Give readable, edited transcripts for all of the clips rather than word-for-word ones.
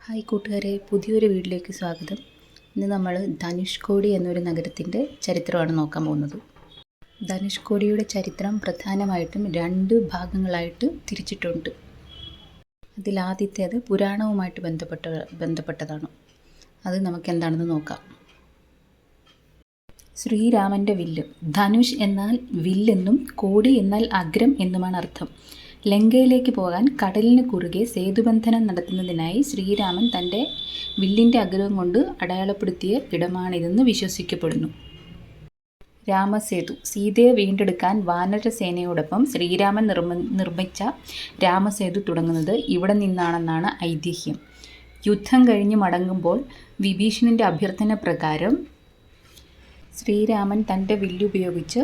Hi കൂട്ടുകാരെ, പുതിയൊരു വീഡിയോയിലേക്ക് സ്വാഗതം. ഇന്ന് നമ്മൾ ധനുഷ്കോടി എന്നൊരു നഗരത്തിൻ്റെ ചരിത്രമാണ് നോക്കാൻ പോകുന്നത്. ധനുഷ്കോടിയുടെ ചരിത്രം പ്രധാനമായിട്ടും 2 ഭാഗങ്ങളായിട്ട് തിരിച്ചിട്ടുണ്ട്. അതിലാദ്യത്തേത് പുരാണവുമായിട്ട് ബന്ധപ്പെട്ടതാണ്. അത് നമുക്ക് എന്താണെന്ന് നോക്കാം. ശ്രീരാമൻ്റെ വില്ല്. ധനുഷ് എന്നാൽ വില്ലെന്നും കോടി എന്നാൽ അഗ്രം എന്നുമാണ് അർത്ഥം. ലങ്കയിലേക്ക് പോകാൻ കടലിന് കുറുകെ സേതുബന്ധനം നടത്തുന്നതിനായി ശ്രീരാമൻ തൻ്റെ വില്ലിൻ്റെ അഗ്രം കൊണ്ട് അടയാളപ്പെടുത്തിയ ഇടമാണിതെന്ന് വിശ്വസിക്കപ്പെടുന്നു. രാമസേതു. സീതയെ വീണ്ടെടുക്കാൻ വാനരസേനയോടൊപ്പം ശ്രീരാമൻ നിർമ്മിച്ച രാമസേതു തുടങ്ങുന്നത് ഇവിടെ നിന്നാണെന്നാണ് ഐതിഹ്യം. യുദ്ധം കഴിഞ്ഞ് മടങ്ങുമ്പോൾ വിഭീഷണൻ്റെ അഭ്യർത്ഥന പ്രകാരം ശ്രീരാമൻ തൻ്റെ വില്ലുപയോഗിച്ച്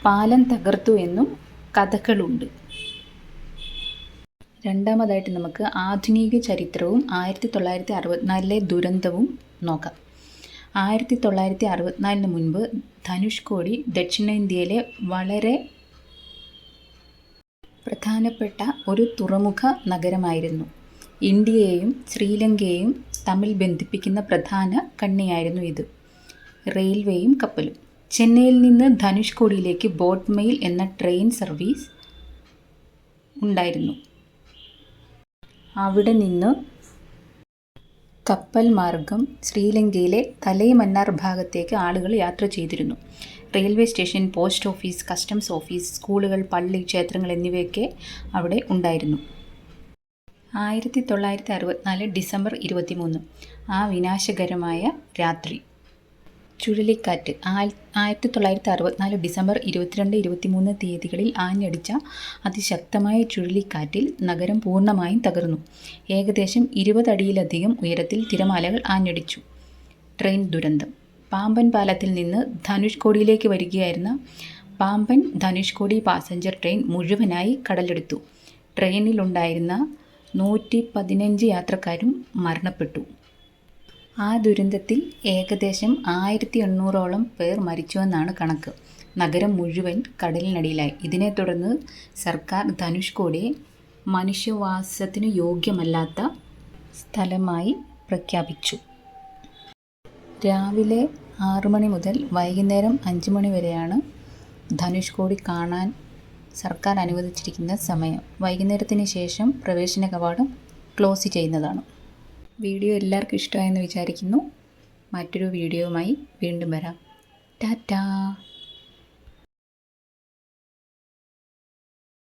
പാലം തകർത്തു എന്നും കഥകളുണ്ട്. രണ്ടാമതായിട്ട് നമുക്ക് ആധുനിക ചരിത്രവും 1964 ദുരന്തവും നോക്കാം. 1964 മുൻപ് ധനുഷ്കോടി ദക്ഷിണേന്ത്യയിലെ വളരെ പ്രധാനപ്പെട്ട ഒരു തുറമുഖ നഗരമായിരുന്നു. ഇന്ത്യയെയും ശ്രീലങ്കയെയും തമ്മിൽ ബന്ധിപ്പിക്കുന്ന പ്രധാന കണ്ണിയായിരുന്നു ഇത്. റെയിൽവേയും കപ്പലും. ചെന്നൈയിൽ നിന്ന് ധനുഷ്കോടിയിലേക്ക് ബോട്ട് മെയിൽ എന്ന ട്രെയിൻ സർവീസ് ഉണ്ടായിരുന്നു. അവിടെ നിന്ന് കപ്പൽ മാർഗം ശ്രീലങ്കയിലെ തലൈമന്നാർ ഭാഗത്തേക്ക് ആളുകൾ യാത്ര ചെയ്തിരുന്നു. Railway station, post office, customs office, സ്കൂളുകൾ, പള്ളി, ക്ഷേത്രങ്ങൾ എന്നിവയൊക്കെ അവിടെ ഉണ്ടായിരുന്നു. 1964 ഡിസംബർ 23 ആ വിനാശകരമായ രാത്രി. ചുഴലിക്കാറ്റ്. 1964 ഡിസംബർ 22, 23 തീയതികളിൽ ആഞ്ഞടിച്ച അതിശക്തമായ ചുഴലിക്കാറ്റിൽ നഗരം പൂർണ്ണമായും തകർന്നു. ഏകദേശം 20 അടിയിലധികം ഉയരത്തിൽ തിരമാലകൾ ആഞ്ഞടിച്ചു. ട്രെയിൻ ദുരന്തം. പാമ്പൻ പാലത്തിൽ നിന്ന് ധനുഷ്കോടിയിലേക്ക് വരികയായിരുന്ന പാമ്പൻ ധനുഷ്കോടി പാസഞ്ചർ ട്രെയിൻ മുഴുവനായി കടലെടുത്തു. ട്രെയിനിലുണ്ടായിരുന്ന 115 യാത്രക്കാരും മരണപ്പെട്ടു. ആ ദുരന്തത്തിൽ ഏകദേശം 1800ഓളം പേർ മരിച്ചുവെന്നാണ് കണക്ക്. നഗരം മുഴുവൻ കടലിനടിയിലായി. ഇതിനെ തുടർന്ന് സർക്കാർ ധനുഷ്കോടിയെ മനുഷ്യവാസത്തിനു യോഗ്യമല്ലാത്ത സ്ഥലമായി പ്രഖ്യാപിച്ചു. രാവിലെ 6 മണി മുതൽ വൈകുന്നേരം 5 മണി വരെയാണ് ധനുഷ്കോടി കാണാൻ സർക്കാർ അനുവദിച്ചിരിക്കുന്ന സമയം. വൈകുന്നേരത്തിന് ശേഷം പ്രവേശന കവാടം ക്ലോസ് ചെയ്യുന്നതാണ്. വീഡിയോ എല്ലാവർക്കും ഇഷ്ടമായെന്ന് വിചാരിക്കുന്നു. മറ്റൊരു വീഡിയോയുമായി വീണ്ടും വരാം. ടാറ്റാ.